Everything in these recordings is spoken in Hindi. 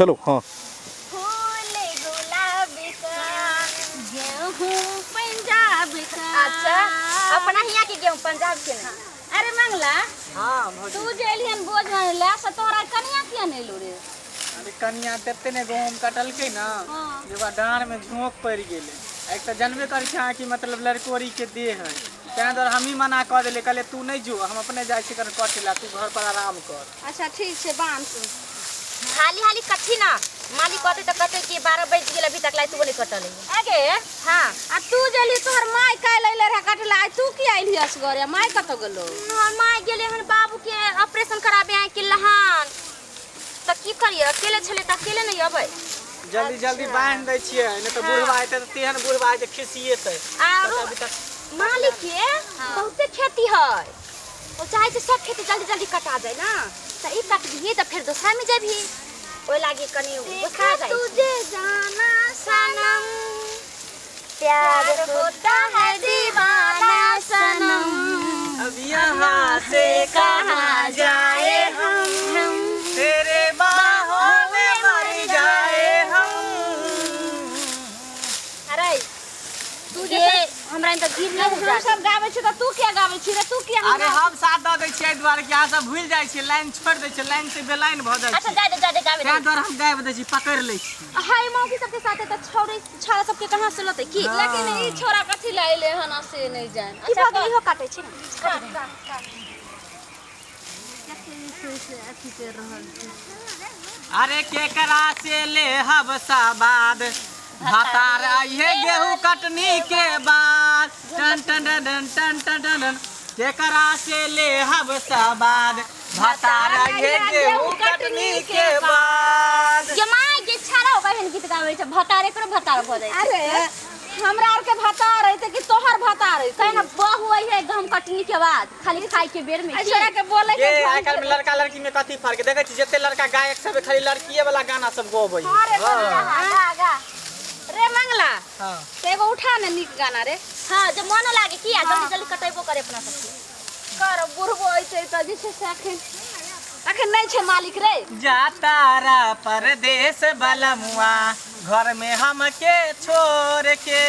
चलो हाँ। फूल गुलाबी का गेहूं पंजाब का। अच्छा अपना हिया के गेहूं पंजाब के ना। अरे मंगला हाँ तू जेलियन बोझ में ले से तोरा कनिया किया नहीं लो रे। अरे कनिया तेते ने गहूम कटल के ना जे बा डांड में झोंक पड़ गेले। एक तो जानबे कर छा कि मतलब लड़कोरी के देह है तें द्वारा हम ही मना कर देले कहले तू नहीं जो हम अपने जाय छी कर कटेला तू घर पर आराम कर। अच्छा ठीक से बांध तू हाली हाली कथी ना मालिक कहते तो कहते कि 12 बज गेल अभी तक लाई तू बोले कटल आगे। हां आ तू जली तोहर माय काई लैले रहा कटला तू की आइली असगरे माय कत गेलो। हमर माय गेले हन बाबू के ऑपरेशन कराबे आइ के लहान त की करिए अकेले छले त अकेले नहीं अबै। जल्दी जल्दी बांध दे छिए नहीं तो बुढ़वा आते तो तेहन बुढ़वा जे खिसिएते। आरो मालिक के बहुते खेती है ओ चाहे से सब खेती जल्दी जल्दी कटा जाए ना त ई काट दिए त फिर दूसरा में जाबी ओय लागे कनी बखा जाए। तुझे जाना सनम प्यार होता है दीवाना सनम अब यहाँ से कहाँ जाए हम तेरे बाहों में मर जाए हम। अरे तू जे हमरा त गिर नहीं हो सब गावे छ त तू क्या गावे छी रे तू क्या। अरे हम साथ द दै छियै द्वारा कि अहाँ सब भूल जाइ छी लाइन छोड़ दै छी लाइन से बेलाइन भ जाइ छी। अच्छा जा दे गावे तें द्वारा हम गावे दै छी पकड़ लै छी। हाय मौगी सबके साथे त छोरा सबके कहां से लते की लेकिन ई छोरा कथि लाइले हन से नहीं जान। अच्छा बगली हो काटे छी ना अथी कर रहल छी। अरे केकरा से ले हब साबाद भातार आइए गेहूं कटनी के बाद टन टन टन टन टन टन केकरा से ले हब साबाद भातार आइए गेहूं कटनी के बाद। ये माय के छारा हो बहन गीत गावे छ भतारे करो भतार भ जाय। अरे हमरा और के भतार है कि तोहर भतार है कहीं ना बहु है गहूं कटनी के बाद खाली खाई के बेर में छोरा के बोले के आजकल में लड़का लड़की में कथी फर्क देखे छी जते लड़का गायक सब खाली लड़कीए वाला गाना सब गबै। अरे गा रे मंगला हां एगो उठा ने निक गाना रे। हां जब मन लागे किया जल्दी जल्दी कटैबो करे अपना सब कर बुढ़बो ऐसे त जैसे से अखन नहीं छे मालिक रे। जातारा परदेश बलमुआ घर में हमके छोड़ के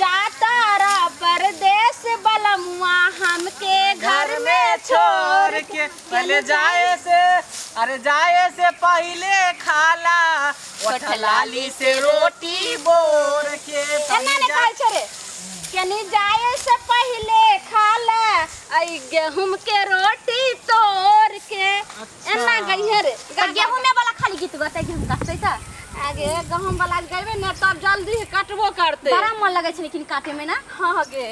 जातारा परदेश बलमुआ हमके घर में छोड़ के पहले जाए से पहले खाला लाली से रोटी बोर के कनी जाए से पहले खाला आई गेहूं के रोटी तोड़ के एना गइहे रे। गेहूं में वाला खाली गीत गते गेहूं काटै त आगे गेहूं वाला गइबे न तब जल्दी काटबो करते बड़ा मन लगे छै लेकिन काटे में ना। हां गे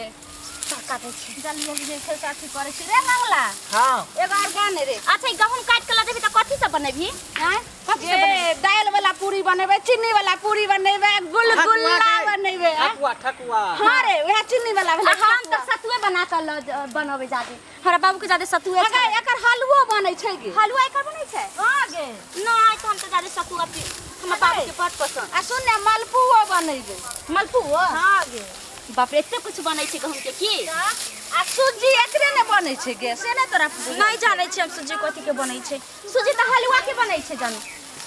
काटे छै जल्दी जल्दी खेल काटी करे छै रे मंगला। हां एगो और गाने रे। अच्छा गेहूं काट के ला देबी त कथि से बनेबी हैं कथि से बनेबी दाल वाला पूरी बनेबे चीनी वाला पूरी बनेबे गुलगुल्ला बनेबे ठकुआ। हां रे वह चीनी वाला भेले हम त सतुए बना के बनबे जादे हमरा बाबू के जादे सतुए छै। एकर हलवा बनै छै गे हलवा एकर बनै छै। हां गे नहीं त हम त जादे सतुआ पी हमर बाबू के बहुत पसंद। आ सुन ने मलपुओ बनेबे मलपुओ। हां गे बाप रे एते कुछ बनै छै गहूं के की आ सूजी एकरे ने बनै छै गे से ने तोरा नहीं जानै छी हम सूजी कथि के बनै छै। सूजी त हलवा के बनै छै जान।